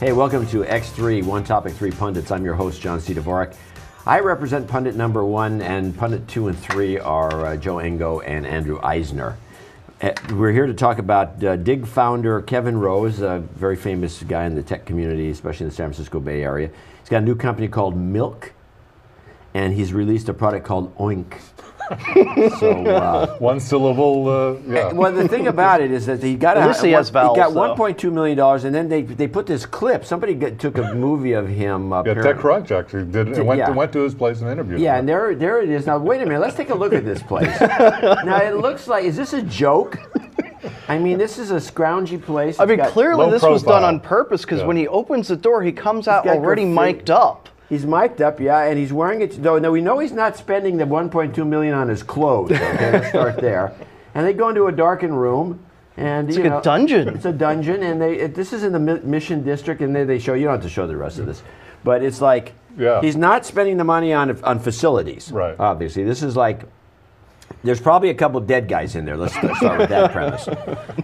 Hey, welcome to X3, One Topic 3 Pundits. I'm your host, John C. Dvorak. I represent pundit number 1, and pundit 2 and 3 are Joe Engo and Andrew Eisner. We're here to talk about Dig founder Kevin Rose, a very famous guy in the tech community, especially in the San Francisco Bay Area. He's got a new company called Milk, and he's released a product called Oink. So one syllable. Yeah. Well, the thing about it is that he got he got $1.2 million, and then they put this clip. Somebody took a movie of him. TechCrunch actually did. Went to his place and interviewed him. Yeah, and there it is. Now wait a minute. Let's take a look at this place. Now it looks like, is this a joke? I mean, this is a scroungy place. I mean, clearly this was done on purpose, because when he opens the door, he comes out already mic'd up. He's mic'd up, yeah, and he's wearing it. Now we know he's not spending the $1.2 million on his clothes. Okay, let's start there. And they go into a darkened room, and it's like a dungeon. It's a dungeon, and this is in the Mission District, and they show. You don't have to show the rest of this, but it's like he's not spending the money on facilities. Right. Obviously, this is like. There's probably a couple dead guys in there. Let's start with that premise.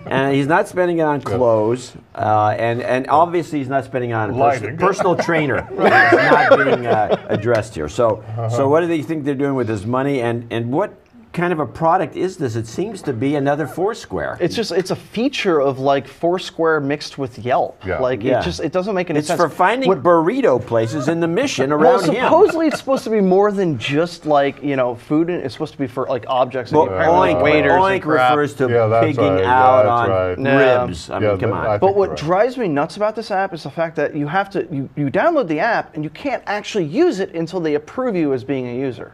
And he's not spending it on clothes, and obviously he's not spending it on a personal trainer. It's not being addressed here. So what do they think they're doing with this money, and what kind of a product is this? It seems to be another Foursquare. It's a feature of like Foursquare mixed with Yelp. Yeah. It doesn't make any sense. It's for finding burrito places in the Mission around him. Supposedly it's supposed to be more than just like food. It's supposed to be for like objects. Well, Oink refers to pigging out on ribs. I mean, come on. But what drives me nuts about this app is the fact that you have to you download the app and you can't actually use it until they approve you as being a user.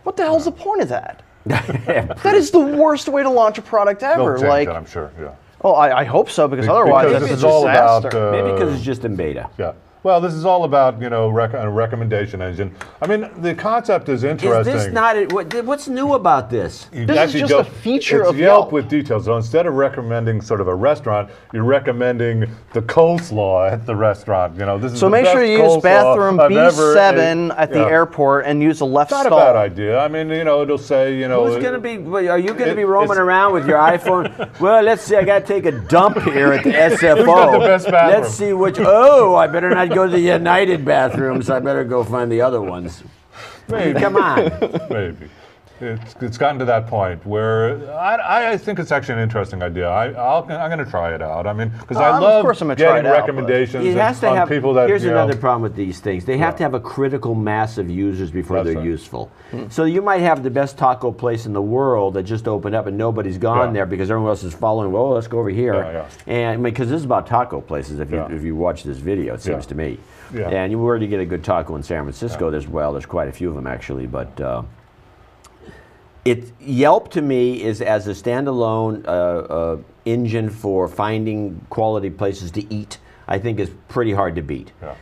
What the hell's the point of that? That is the worst way to launch a product ever. They'll change that, I'm sure. Yeah. Oh, I hope so, because otherwise this is a all disaster. about. Maybe because it's just in beta. Yeah. Well, this is all about a recommendation engine. I mean, the concept is interesting. Is this not what's new about this? This is just a feature of Yelp with details. So instead of recommending sort of a restaurant, you're recommending the coleslaw at the restaurant. This is so make sure you use bathroom B7 at the airport and use the left stall. Not a bad idea. I mean, it'll say, Who's going to be? Are you going to be roaming around with your iPhone? Well, let's see. I got to take a dump here at the SFO. Who's got the best bathroom? Let's see which. Oh, I better not go to the United bathrooms. I better go find the other ones. Maybe. Come on. Maybe. It's gotten to that point where I think it's actually an interesting idea. I'm going to try it out. I mean, because I love getting recommendations on people that. Here's another problem with these things. They have to have a critical mass of users before they're useful. So you might have the best taco place in the world that just opened up and nobody's gone there because everyone else is following. Well, let's go over here. And because this is about taco places. If you watch this video, it seems to me. Yeah. And where do you get a good taco in San Francisco? There's quite a few of them actually, but. Yelp to me is as a standalone engine for finding quality places to eat. I think is pretty hard to beat. Yeah.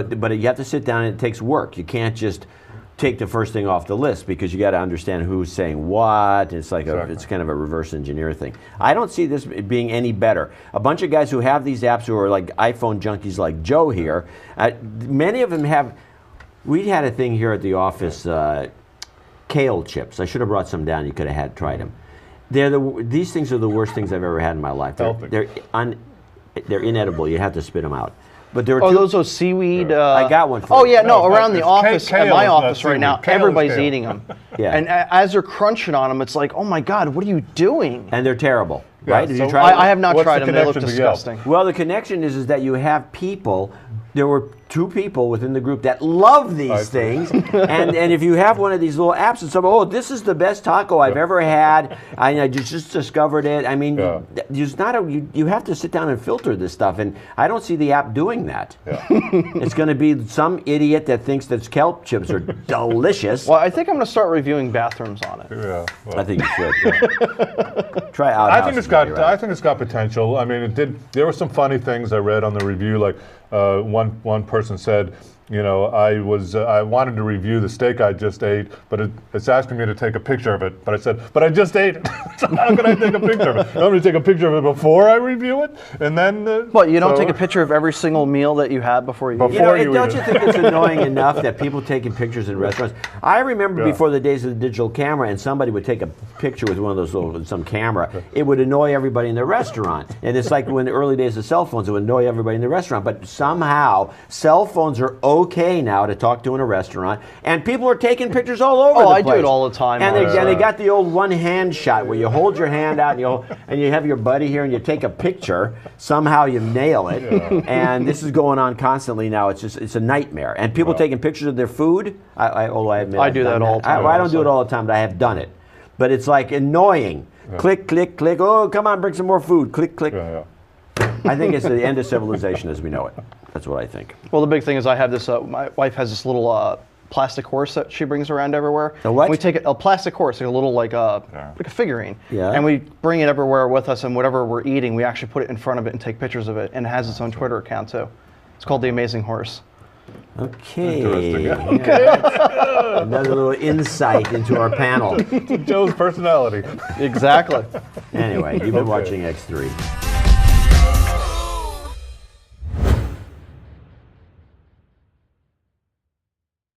But you have to sit down and it takes work. You can't just take the first thing off the list because you got to understand who's saying what. It's like it's kind of a reverse engineer thing. I don't see this being any better. A bunch of guys who have these apps who are like iPhone junkies like Joe here, many of them have. We had a thing here at the office. Kale chips. I should have brought some down. You could have tried them. These things are the worst things I've ever had in my life. They're inedible. You have to spit them out. But there are those seaweed. I got one. For around the office, at my office right now, everybody's eating them. And as they're crunching on them, it's like, oh my God, what are you doing? And they're terrible. Right? Did you try them? I have not tried them. They look disgusting. Well, the connection is that you have people. There were 2 people within the group that love these things, and if you have one of these little apps and something, this is the best taco I've ever had. I just discovered it. I mean, you have to sit down and filter this stuff, and I don't see the app doing that. Yeah. It's going to be some idiot that thinks that kelp chips are delicious. Well, I think I'm going to start reviewing bathrooms on it. Yeah, I think you should. Yeah. Try out. I think it's got potential. I mean, There were some funny things I read on the review, like. One person said, I wanted to review the steak I just ate, but it's asking me to take a picture of it. But I said, but I just ate it. So how can I take a picture of it? I'm going to take a picture of it before I review it, and then. What, you don't take a picture of every single meal that you have before you eat it? Don't you think it's annoying enough that people taking pictures in restaurants? I remember before the days of the digital camera, and somebody would take a picture with one of those some camera. It would annoy everybody in the restaurant, and it's like when the early days of cell phones, it would annoy everybody in the restaurant. But somehow, cell phones are okay now to talk to in a restaurant, and people are taking pictures all over the place. Oh, I do it all the time. And they got the old one-hand shot where you hold your hand out and you have your buddy here and you take a picture. Somehow you nail it, and this is going on constantly now. It's a nightmare. And people taking pictures of their food. Although I admit I do that all the time. I don't do it all the time, but I have done it. But it's like annoying. Click, click, click. Oh, come on, bring some more food. Click, click. I think it's the end of civilization as we know it. That's what I think. Well, the big thing is I have this, my wife has this little plastic horse that she brings around everywhere. A what? And we take a plastic horse, like a little like a figurine. Yeah. And we bring it everywhere with us, and whatever we're eating, we actually put it in front of it and take pictures of it. And it has its own Twitter account too. It's called The Amazing Horse. Okay. Okay. Another little insight into our panel. Joe's personality. Exactly. Anyway, you've been watching X3.